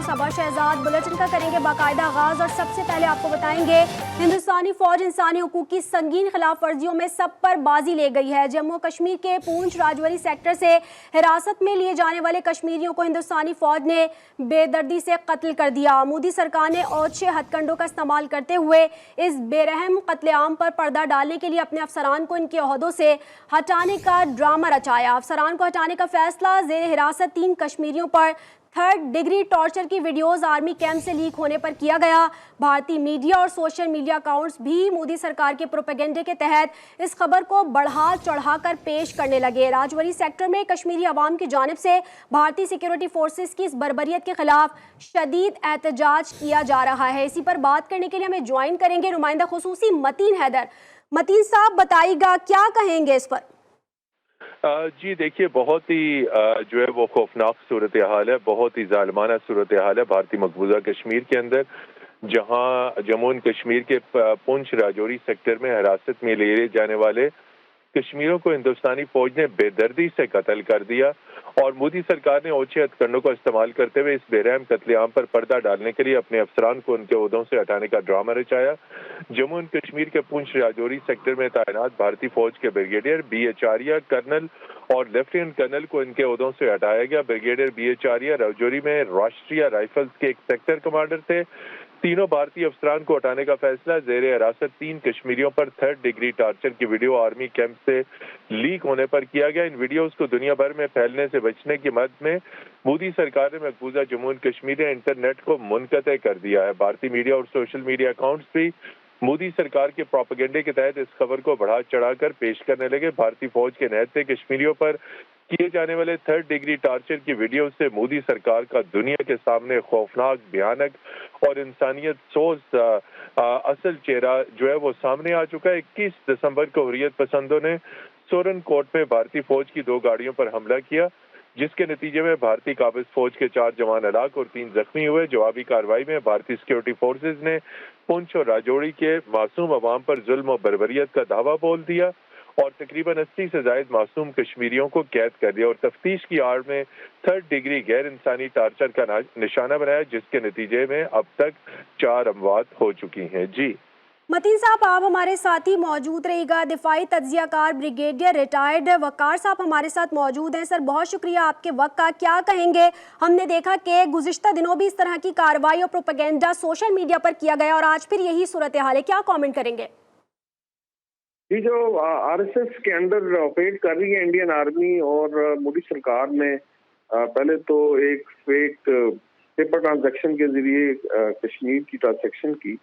सबा Shahzad. Bulletin का करेंगे बाकायदा आगाज और सबसे पहले आपको बताएंगे हिंदुस्तानी फौज इंसानी हकूक की संगीन खिलाफ वर्जियों में सब पर बाजी ले गई है। जम्मू कश्मीर के पूंछ राजौरी सेक्टर से हिरासत में लिए जाने वाले कश्मीरियों को हिंदुस्तानी फौज ने बेदर्दी से कत्ल कर दिया। मोदी सरकार ने औच्छे हथकंडों का इस्तेमाल करते हुए इस बेरहम कत्लेआम पर पर्दा डालने के लिए अपने अफसरान को इनके ओहदों से हटाने का ड्रामा रचाया। अफसरान को हटाने का फैसला जेर हिरासत 3 कश्मीरियों पर 3rd डिग्री टॉर्चर की वीडियोस आर्मी कैंप से लीक होने पर किया गया। भारतीय मीडिया और सोशल मीडिया अकाउंट्स भी मोदी सरकार के प्रोपेगेंडे के तहत इस खबर को बढ़ा चढ़ाकर पेश करने लगे। राजौरी सेक्टर में कश्मीरी अवाम की जानिब से भारतीय सिक्योरिटी फोर्सेस की इस बर्बरियत के खिलाफ शदीद एहतजाज किया जा रहा है। इसी पर बात करने के लिए हमें ज्वाइन करेंगे नुमाइंदा खुसूसी मतीन हैदर। मतीन साहब बताइएगा, क्या कहेंगे इस पर? जी देखिए, बहुत ही जो है वो खौफनाक सूरत हाल है, बहुत ही जालिमाना सूरत हाल है भारतीय मकबूजा कश्मीर के अंदर, जहां जम्मू एंड कश्मीर के पूंछ राजौरी सेक्टर में हिरासत में लिए जाने वाले कश्मीरियों को हिंदुस्तानी फौज ने बेदर्दी से कत्ल कर दिया और मोदी सरकार ने ओछे हथकंडों का इस्तेमाल करते हुए इस बेरहम कत्लेआम पर पर्दा डालने के लिए अपने अफसरान को उनके ओहदों से हटाने का ड्रामा रचाया। जम्मू एंड कश्मीर के पूंछ राजौरी सेक्टर में तैनात भारतीय फौज के ब्रिगेडियर BH आर्या, कर्नल और लेफ्टिनेंट कर्नल को इनके ओहदों से हटाया गया। ब्रिगेडियर BH आर्या राजौरी में राष्ट्रीय राइफल्स के एक सेक्टर कमांडर थे। तीनों भारतीय अफसरान को हटाने का फैसला जेर हिरासत 3 कश्मीरियों पर 3rd डिग्री टॉर्चर की वीडियो आर्मी कैंप से लीक होने पर किया गया। इन वीडियोस को दुनिया भर में फैलने से बचने की मद में मोदी सरकार ने मकबूजा जम्मू एंड कश्मीर ने इंटरनेट को मुनक़ते कर दिया है। भारतीय मीडिया और सोशल मीडिया अकाउंट्स भी मोदी सरकार के प्रोपेगेंडे के तहत इस खबर को बढ़ा चढ़ाकर पेश करने लगे। भारतीय फौज के निहत्थे कश्मीरियों पर किए जाने वाले 3rd डिग्री टॉर्चर की वीडियो से मोदी सरकार का दुनिया के सामने खौफनाक, भयानक और इंसानियत सोच असल चेहरा जो है वो सामने आ चुका है। 21 दिसंबर को हुर्रियत पसंदों ने सोरन कोट में भारतीय फौज की 2 गाड़ियों पर हमला किया, जिसके नतीजे में भारतीय काबिज फौज के 4 जवान हलाक और 3 जख्मी हुए। जवाबी कार्रवाई में भारतीय सिक्योरिटी फोर्सेज ने पुंछ और राजौरी के मासूम अवाम पर जुल्म और बर्बरियत का दावा बोल दिया और तकरीबन 80 से ज्यादा मासूम कश्मीरियों को कैद कर दिया और तफ्तीश की आड़ में 3rd डिग्री गैर इंसानी टार्चर का निशाना बनाया, जिसके नतीजे में अब तक 4 अमवात हो चुकी हैं। जी मतीन साहब, आप हमारे साथ ही मौजूद रहिएगा। दिफाई तज्जियाकार ब्रिगेडियर रिटायर्ड वकार साहब हमारे साथ मौजूद हैं। सर, बहुत शुक्रिया आपके वक्त का। क्या कहेंगे? हमने देखा कि गुज़िश्ता दिनों भी इस तरह की कार्रवाई और प्रोपेगेंडा सोशल मीडिया पर किया गया और आज फिर यही सूरत हाल है। क्या कमेंट करेंगे? ये जो RSS के अंडर ऑपरेट कर रही है इंडियन आर्मी और मोदी सरकार ने पहले तो एक फेक पेपर ट्रांजैक्शन के जरिए कश्मीर की ट्रांजैक्शन की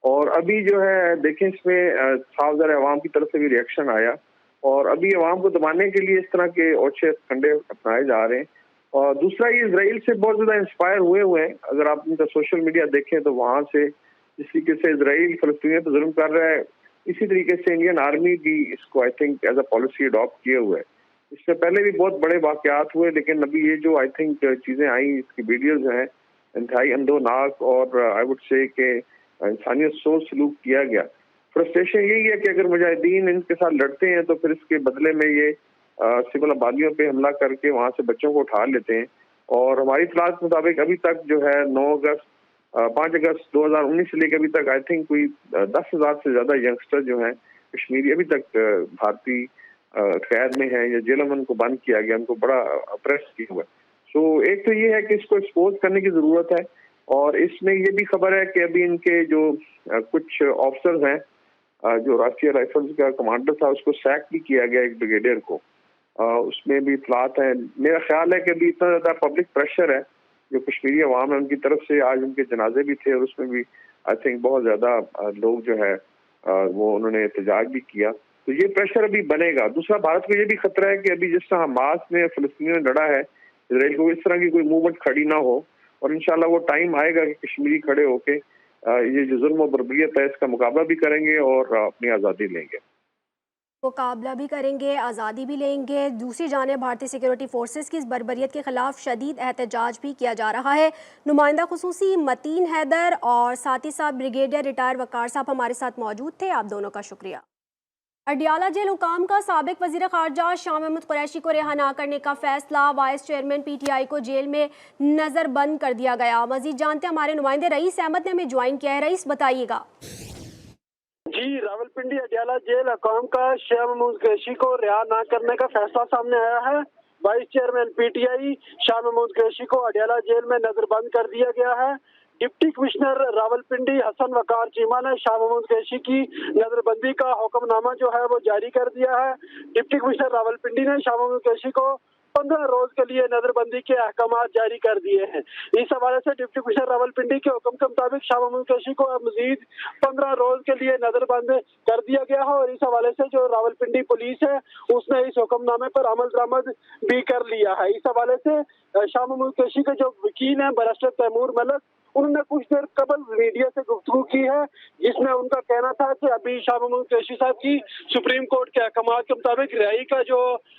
और अभी जो है देखें इसमें साफ ज़रा अवाम की तरफ से भी रिएक्शन आया और अभी अवाम को दबाने के लिए इस तरह के औछे खंडे अपनाए जा रहे हैं। और दूसरा, ये इसराइल से बहुत ज़्यादा इंस्पायर हुए हैं। अगर आप उनका सोशल मीडिया देखें तो वहाँ से जिस तरीके से इसराइल फ़लस्तीनियों पर जुल्म कर रहा है, इसी तरीके से इंडियन आर्मी भी इसको I think as a policy adopt किए हुए है। इससे पहले भी बहुत बड़े वाकयात हुए, लेकिन अभी ये जो आई थिंक चीज़ें आई, इसकी वीडियोज़ हैं, इंतहाई अंदोनाक और आई वुड से कि इंसानियत सोच सलूक किया गया। फ्रस्ट्रेशन यही है कि अगर मुजाहिदीन इनके साथ लड़ते हैं तो फिर इसके बदले में ये सिविल आबादियों पे हमला करके वहाँ से बच्चों को उठा लेते हैं। और हमारी इत्तलात के मुताबिक अभी तक जो है 5 अगस्त 2019 से लेकर अभी तक आई थिंक कोई 10,000 से ज़्यादा यंगस्टर जो हैं कश्मीरी अभी तक भारतीय कैद में हैं या जेलों में उनको बंद किया गया, उनको बड़ा अप्रेस किया हुआ है। सो एक तो ये है कि इसको एक्सपोज करने की ज़रूरत है और इसमें ये भी खबर है कि अभी इनके जो कुछ ऑफिसर्स हैं, जो राष्ट्रीय राइफल्स का कमांडर था उसको सैक भी किया गया एक ब्रिगेडियर को, उसमें भी इत्तलात है। मेरा ख्याल है कि अभी इतना ज़्यादा पब्लिक प्रेशर है जो कश्मीरी अवाम है उनकी तरफ से, आज उनके जनाजे भी थे और उसमें भी आई थिंक बहुत ज़्यादा लोग जो है वो उन्होंने एहतजाज भी किया, तो ये प्रेशर अभी बनेगा। दूसरा, भारत को ये भी खतरा है कि अभी जिस तरह हमास ने फ़लस्तीनियों ने लड़ा है इसराइल को, इस तरह की कोई मूवमेंट खड़ी ना हो और इंशाल्लाह वो टाइम आएगा कि कश्मीरी खड़े होके ये जो जुल्म और बर्बरियत है इसका मुकाबला भी करेंगे और अपनी आज़ादी लेंगे। मुकाबला भी करेंगे, आज़ादी भी लेंगे। दूसरी जानिब भारतीय सिक्योरिटी फोर्सेस की इस बर्बरियत के खिलाफ शदीद एहतजाज भी किया जा रहा है। नुमाइंदा खुसूसी मतीन हैदर और साथ ही साथ ब्रिगेडियर रिटायर वकार साहब हमारे साथ मौजूद थे। आप दोनों का शुक्रिया। अडियाला जेल हुकाम का साबिक वजीर खारजा शाह महमूद कुरैशी को रिहा न करने का फैसला, वाइस चेयरमैन पीटीआई को जेल में नजरबंद कर दिया गया। मजीद जानते हैं हमारे नुमाइंदे रईस अहमद ने हमें ज्वाइन किया है। रईस बताइएगा। जी, रावलपिंडी अडियाला जेल हुकाम का शाह महमूद कुरैशी को रिहा न करने का फैसला सामने आया है। Vice chairman PTI Shah Mahmood Qureshi को अडियाला जेल में नजरबंद कर दिया गया है। डिप्टी कमिश्नर रावलपिंडी हसन वकार चीमा ने शाह महमूद कुरैशी की नजरबंदी का हुक्मनामा जो है वो जारी कर दिया है। डिप्टी कमिश्नर रावलपिंडी ने शाह महमूद कुरैशी को 15 रोज के लिए नजरबंदी के अहकाम जारी कर दिए हैं। इस हवाले से डिप्टी कमिश्नर रावलपिंडी के हुक्म के मुताबिक शाह महमूद कुरैशी को अब मजीद 15 रोज के लिए नजरबंद कर दिया गया है और इस हवाले से जो रावलपिंडी पुलिस है उसने इस हुक्मनामे पर अमल दरामद भी कर लिया है। इस हवाले से शाह महमूद कुरैशी के जो वकील हैं बैरिस्टर तैमूर मलिक, उन्होंने कुछ देर कबल मीडिया से गुफ्तगू की है, जिसमें उनका कहना था कि अभी शाह महमूद कुरैशी साहब की सुप्रीम कोर्ट के अहकाम के मुताबिक रिहाई का जो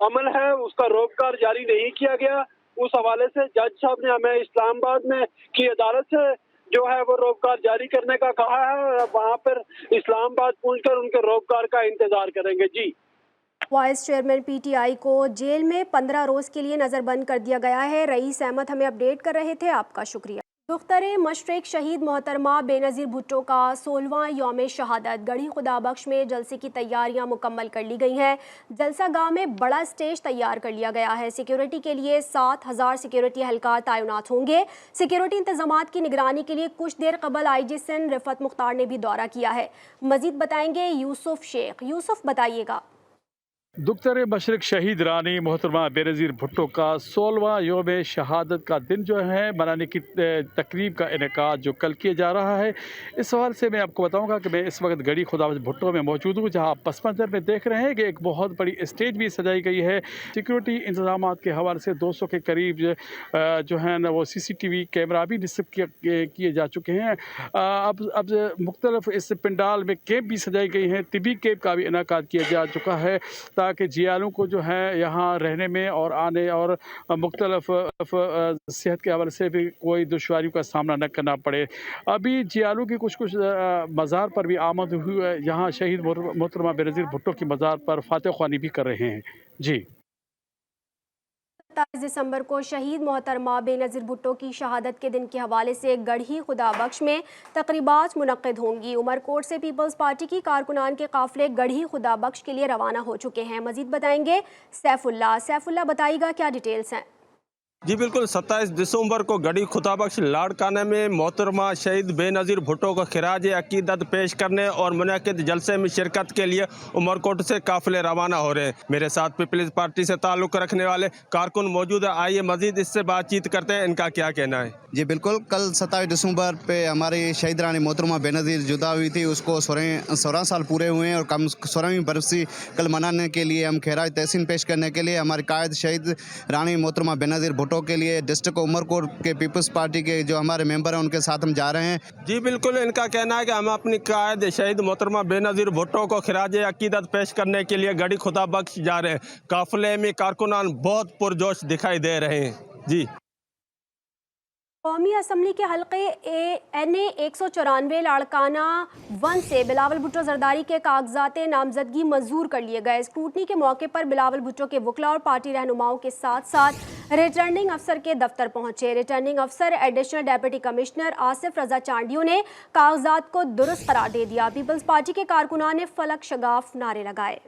अमल है उसका रोककार जारी नहीं किया गया। उस हवाले से जज साहब ने हमें इस्लामाबाद में की अदालत से जो है वो रोककार जारी करने का कहा है और वहाँ पर इस्लामाबाद पहुँचकर उनके रोककार का इंतजार करेंगे। जी, वाइस चेयरमैन पीटीआई को जेल में 15 रोज के लिए नजरबंद कर दिया गया है। रईस अहमद हमें अपडेट कर रहे थे, आपका शुक्रिया। दुख्तर मशरक शहीद मोहतरमा बेनज़ीर भुट्टो का 16वां यौम शहादत गढ़ी खुदा बख्श में जलसे की तैयारियां मुकम्मल कर ली गई हैं। जलसा गाह में बड़ा स्टेज तैयार कर लिया गया है। सिक्योरिटी के लिए 7000 सिक्योरिटी एहलकार तैनात होंगे। सिक्योरिटी इंतजामात की निगरानी के लिए कुछ देर कबल आईजी सिंध रिफत मुख्तार ने भी दौरा किया है। मजीद बताएंगे यूसुफ शेख। यूसुफ बताइएगा। दुख्तर मशरक शहीद रानी मोहतरमा बेनज़ीर भुट्टो का 16वां योम शहादत का दिन जो है मनाने की तकरीब का इनेकाद जो कल किया जा रहा है, इस सवाल से मैं आपको बताऊंगा कि मैं इस वक्त गढ़ी खुदा भुट्टो में मौजूद हूँ, जहाँ आप पस मंज़र में देख रहे हैं कि एक बहुत बड़ी स्टेज भी सजाई गई है। सिक्योरिटी इंतजाम के हवाले से 200 के करीब जो है ना वो CCTV कैमरा भी निस्ब किए जा चुके हैं। अब मुख्तलिफ इस पंडाल में कैंप भी सजाई गई हैं, तिबी कैंप का भी इनेकाद किया जा चुका है ताकि जियालों को जो है यहाँ रहने में और आने और मुख्तलिफ सेहत के हवाले से भी कोई दुश्वारियों का सामना न करना पड़े। अभी जियालों की कुछ मज़ार पर भी आमद हुई है। यहाँ शहीद मोहतरमा बेनज़ीर भुट्टो की मज़ार पर फातह ख्वानी भी कर रहे हैं। जी, 27 दिसंबर को शहीद मोहतरमा बेनज़ीर भुट्टो की शहादत के दिन के हवाले से गढ़ी खुदा बख्श में तकरीबात मुनक्किद होंगी। उमरकोट से पीपल्स पार्टी की कारकुनान के काफिले गढ़ी खुदा बख्श के लिए रवाना हो चुके हैं। मजीद बताएंगे सैफुल्ला। सैफुल्ला बताइएगा क्या डिटेल्स हैं। जी बिल्कुल, 27 दिसंबर को गढ़ी खुदाबख्श लाड़काना में मोहतरमा शहीद बेनज़ीर भुट्टो को खिराज अकीदत पेश करने और मुनक़िद जलसे में शिरकत के लिए उमरकोट से काफिले रवाना हो रहे हैं। मेरे साथ पीपल्स पार्टी से ताल्लुक़ रखने वाले कारकुन मौजूद है। आइए मजीद इससे बातचीत करते हैं, इनका क्या कहना है। जी बिल्कुल, कल 27 दिसंबर पे हमारी शहीद रानी मोहतरमा बेनज़ीर जुदा हुई थी। उसको 16 साल पूरे हुए हैं और कम 16वीं बरसी कल मनाने के लिए हम खैराज तहसीन पेश करने के लिए हमारे कायद शहीद रानी मोहतरमा बेनज़ीर भुट्टो के लिए डिस्ट्रिक्ट उमरकोट के पीपल्स पार्टी के जो हमारे मेंबर हैं उनके साथ हम जा रहे हैं। जी बिल्कुल, इनका कहना है कि हम अपनी कायद शहीद मोहतरमा बेनज़ीर भुट्टो को खिराज अकीदत पेश करने के लिए गढ़ी खुदा बख्श जा रहे हैं। काफिले में कारकुनान बहुत पुरजोश दिखाई दे रहे हैं। जी, कौमी असम्बली के हल्के NA 194 लाड़काना 1 से बिलावल भुट्टो जरदारी के कागजात नामजदगी मंजूर कर लिए गए। स्क्रूटनी के मौके पर बिलावल भुट्टो के वकला और पार्टी रहनुमाओं के साथ साथ रिटर्निंग अफसर के दफ्तर पहुंचे। रिटर्निंग अफसर एडिशनल डेप्यूटी कमिश्नर आसिफ रजा चांडियो ने कागजात को दुरुस्त करार दे दिया। पीपल्स पार्टी के कारकुनान ने फलक शगाफ नारे लगाए।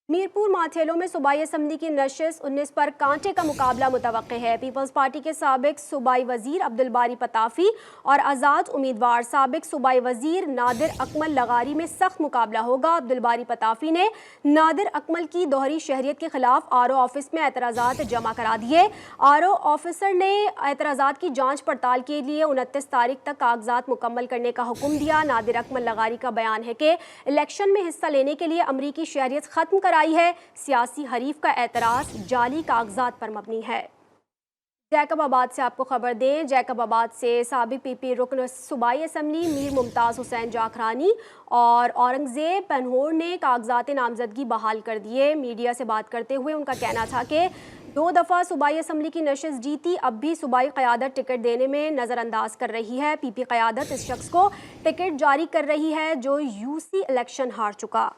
मीरपुर माथेलो में सूबाई असम्बली की नशिस्त 19 पर कांटे का मुकाबला मुतवक्के है। पीपल्स पार्टी के साबिक सूबाई वजीर अब्दुल बारी पताफी और आज़ाद उम्मीदवार साबिक सूबाई वजीर नादिर अकमल लगारी में सख्त मुकाबला होगा। अब्दुल बारी पताफी ने नादिर अकमल की दोहरी शहरियत के खिलाफ RO ऑफिस में एतराज़ात जमा करा दिए। RO ऑफिसर ने एतराज़ात की जाँच पड़ताल के लिए 29 तारीख तक कागजात मुकम्मल करने का हुक्म दिया। नादिर अकमल लगारी का बयान है कि इलेक्शन में हिस्सा लेने के लिए अमरीकी शहरियत ख़त्म करा है। सियासी हरीफ का एतराज़ जाली कागजात पर मबनी है। जैकबाबाद से आपको खबर दें, जैकबाबाद से साबिक PP रुकन सूबाई असम्बली मीर मुमताज़ हुसैन जाखरानी और औरंगज़ेब पनहोर ने कागजात नामजदगी बहाल कर दिए। मीडिया से बात करते हुए उनका कहना था कि 2 दफ़ा सूबाई असम्बली की नशिस्त जीती, अब भी सूबाई क़यादत टिकट देने में नज़रअंदाज कर रही है। PP क़यादत इस शख्स को टिकट जारी कर रही है जो UC इलेक्शन हार चुका।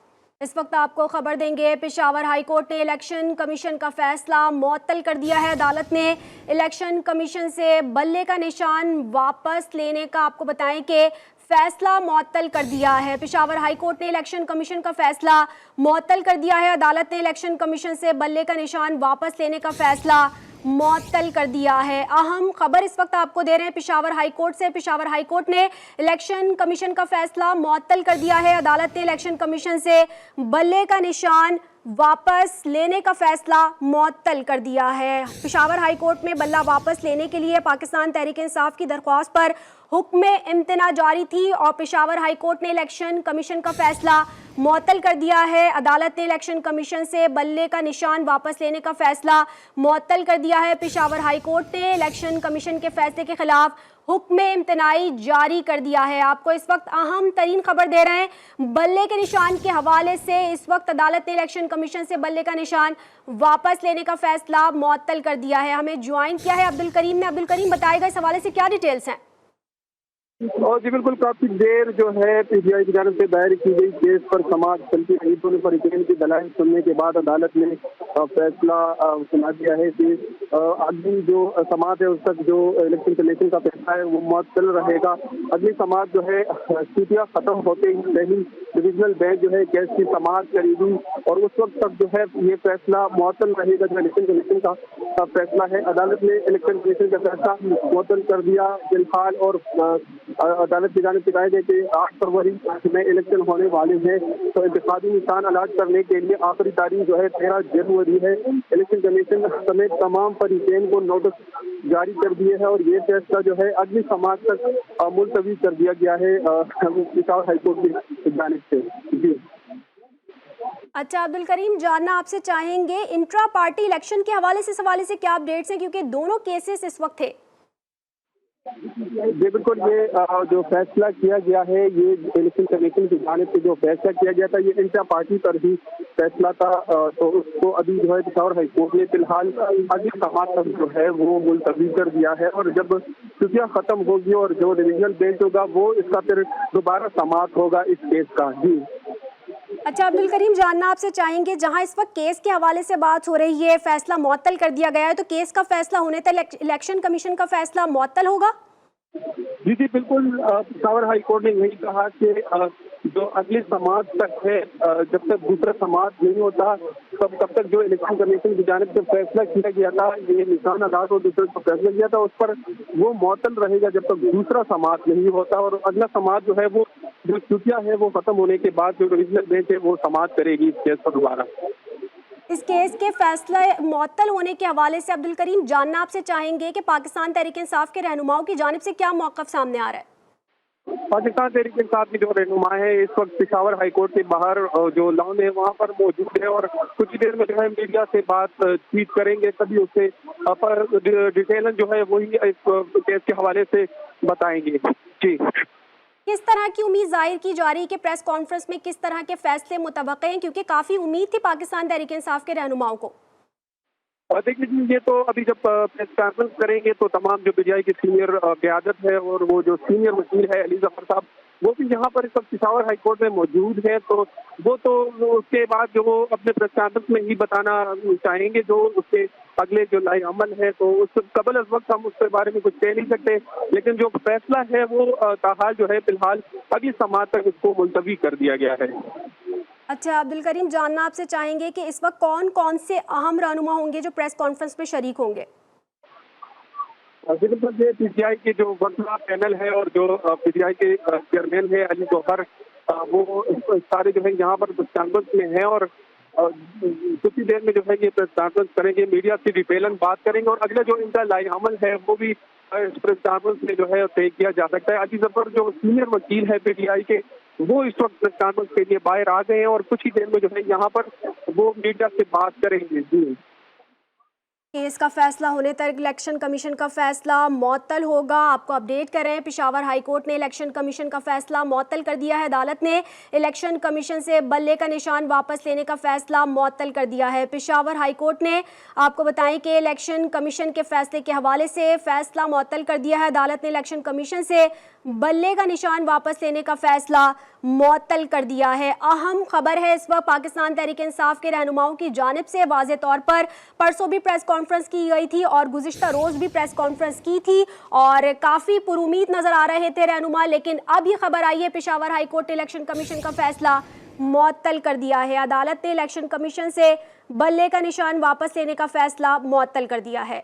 इस वक्त आपको खबर देंगे, पेशावर हाई कोर्ट ने इलेक्शन कमीशन का फैसला मुअत्तल कर दिया है। अदालत ने इलेक्शन कमीशन से बल्ले का निशान वापस लेने का आपको बताएं कि फैसला मुअत्तल कर दिया है। पेशावर हाई कोर्ट ने इलेक्शन कमीशन का फैसला मुअत्तल कर दिया है। अदालत ने इलेक्शन कमीशन से बल्ले का निशान वापस लेने का फैसला मुअत्तल कर दिया है। अहम खबर इस वक्त आपको दे रहे हैं पेशावर हाई कोर्ट से। पेशावर हाई कोर्ट ने इलेक्शन कमीशन का फैसला मुअत्तल कर दिया है। अदालत ने इलेक्शन कमीशन से बल्ले का निशान वापस लेने का फैसला मुअत्तल कर दिया है। पेशावर हाई कोर्ट में बल्ला वापस लेने के लिए पाकिस्तान तहरीक इंसाफ की दरख्वास्त पर हुक्म इम्तना जारी थी और पेशावर हाई कोर्ट ने इलेक्शन कमीशन का फैसला मुअत्तल कर दिया है। अदालत ने इलेक्शन कमीशन से बल्ले का निशान वापस लेने का फैसला मुअत्तल कर दिया है। पेशावर हाई कोर्ट ने इलेक्शन कमीशन के फैसले के खिलाफ हुक्म इम्तनाई जारी कर दिया है। आपको इस वक्त अहम तरीन खबर दे रहे हैं बल्ले के निशान के हवाले से। इस वक्त अदालत ने इलेक्शन कमीशन से बल्ले का निशान वापस लेने का फैसला मुअत्तल कर दिया है। हमें ज्वाइन किया है अब्दुल करीम ने। अब्दुल करीम, बताएगा इस हवाले से क्या डिटेल्स हैं? और जी बिल्कुल, काफी देर जो है पीटीआई की जानिब से दायर की गई केस पर समाज चलती रही। दोनों फरीकैन की दलाइल सुनने के बाद अदालत ने फैसला सुना दिया है कि अगली जो समाज है उस तक जो इलेक्शन कमीशन का फैसला है वो मुअत्तल रहेगा। अगली समाज जो है छुट्टियां खत्म होते ही दिल्ली डिविजनल बेंच जो है केस की समाज करेगी और उस वक्त तक जो है ये फैसला मुअत्तल रहेगा जो इलेक्शन कमीशन का फैसला है। अदालत ने इलेक्शन कमीशन का फैसला मुअत्तल कर दिया फिलहाल और अदालत की जानिब से कहा गया कि 8 फरवरी में इलेक्शन होने वाले हैं, तो इंतखाबी निशान अलाट करने के लिए आखिरी तारीख जो है 13 जनवरी है। इलेक्शन कमीशन समेत तमाम फरीकैन को नोटिस जारी कर दिए हैं और ये फैसला जो है अगली समाज तक मुलतवी कर दिया गया है पेशावर हाईकोर्ट की जानिब से। जी अच्छा अब्दुल करीम, जानना आपसे चाहेंगे इंट्रा पार्टी इलेक्शन के हवाले से, इस हवाले से क्या अपडेट्स हैं, क्योंकि दोनों केसेस इस वक्त थे। जी बिल्कुल, ये जो फैसला किया गया है ये इलेक्शन कमीशन की जानिब से जो फैसला किया गया था ये इंट्रा पार्टी पर ही फैसला था, तो उसको अभी जो है पेशावर हाई कोर्ट ने फिलहाल अगली समाज तक जो है वो मुलतवी कर दिया है और जब छुट्टियां खत्म होगी और जो डिविजनल बेंच होगा वो इसका फिर दोबारा समाप्त होगा इस केस का। जी अच्छा अब्दुल करीम, जानना आपसे चाहेंगे जहां इस वक्त केस के हवाले से बात हो रही है, फैसला मुअत्तल कर दिया गया है, तो केस का फैसला होने तक इलेक्शन कमीशन का फैसला मुअत्तल होगा? जी बिल्कुल, पेशावर हाई कोर्ट ने यही कहा कि जो अगली समाज तक है जब तक दूसरा समाज नहीं होता तब तक जो इलेक्शन कमीशन की जानिब से फैसला किया गया था ये निशान अदालत और दूसरे को फैसला किया था उस पर वो मुअत्तल रहेगा जब तक दूसरा समाज नहीं होता और अगला समाज जो है वो जो छुट्टियां है वो खत्म होने के बाद जो डिविजनल बेंच है वो समाप्त करेगी इस केस पर दोबारा। इस केस के फैसले मुअत्तल होने के हवाले से अब्दुल करीम जानना आपसे चाहेंगे कि पाकिस्तान तहरीक इंसाफ के रहनुमाओं की जानिब से क्या मौक़िफ़ सामने आ रहा है? पाकिस्तान तहरीक इंसाफ की जो रहनुमा है इस वक्त पेशावर हाई कोर्ट के बाहर जो लॉन है वहाँ पर मौजूद है और कुछ ही देर में जो है मीडिया से बातचीत करेंगे, तभी उससे पर डिटेल जो है वही इस केस के हवाले से बताएंगे। जी किस तरह की उम्मीद जाहिर की जा रही है कि प्रेस कॉन्फ्रेंस में किस तरह के फैसले मुतवक्के हैं, क्योंकि काफ़ी उम्मीद थी पाकिस्तान तहरीक इंसाफ के रहनुमाओं को? और देखिए ये तो अभी जब प्रेस कॉन्फ्रेंस करेंगे तो तमाम जो पीटीआई की सीनियर क़यादत है और वो जो सीनियर वकील है अली जफर साहब वो भी यहाँ पर इस वक्त पेशावर हाई कोर्ट में मौजूद है, तो वो तो उसके बाद जो वो अपने प्रेस कॉन्फ्रेंस में ही बताना चाहेंगे जो उसके अगले जो लाए अमल है, तो उस कबल इस वक्त हम उसके बारे में कुछ कह नहीं सकते, लेकिन जो फैसला है वो ताहाल जो है फिलहाल अभी समाज तक इसको मुलतवी कर दिया गया है। अच्छा अब्दुल करीम, जानना आपसे चाहेंगे कि इस वक्त कौन कौन से अहम रहनुमा होंगे जो प्रेस कॉन्फ्रेंस में शरीक होंगे? पीटीआई के जो वर्कला पैनल है और जो पीटीआई के चेयरमैन है अली जौहर वो सारे जो है यहाँ पर प्रेस कॉन्फ्रेंस में हैं और कुछ ही देर में जो है ये प्रेस कॉन्फ्रेंस करेंगे, मीडिया से डिटेलन बात करेंगे और अगला जो इनका लाए अमल है वो भी इस प्रेस कॉन्फ्रेंस में जो है तय किया जा सकता है। अली जफर जो सीनियर वकील है पीटीआई के वो इस वक्त प्रेस कॉन्फ्रेंस के लिए बाहर आ गए हैं और कुछ ही देर में जो है यहाँ पर वो मीडिया से बात करेंगे। जी केस का फैसला होने तक इलेक्शन कमीशन का फैसला मुअत्तल होगा। आपको अपडेट कर रहे हैं, पेशावर हाई कोर्ट ने इलेक्शन कमीशन का फैसला मुअत्तल कर दिया है। अदालत ने इलेक्शन कमीशन से बल्ले का निशान वापस लेने का फैसला मुअत्तल कर दिया है। पेशावर हाई कोर्ट ने आपको बताएं कि इलेक्शन कमीशन के फैसले के हवाले से फैसला मुअत्तल कर दिया है। अदालत ने इलेक्शन कमीशन से बल्ले का निशान वापस लेने का फैसला मुअत्तल कर दिया है। अहम खबर है इस वक्त पाकिस्तान तहरीक इंसाफ के रहनुमाओं की जानिब से वाज़े तौर पर परसों भी प्रेस कॉन्फ्रेंस की गई थी और गुज़िश्ता रोज़ भी प्रेस कॉन्फ्रेंस की थी और काफ़ी पुरुमीद नज़र आ रहे थे रहनुमा, लेकिन अब ये खबर आई है पेशावर हाई कोर्ट ने इलेक्शन कमीशन का फैसला मुअत्तल कर दिया है। अदालत ने इलेक्शन कमीशन से बल्ले का निशान वापस लेने का फैसला मुअत्तल कर दिया है।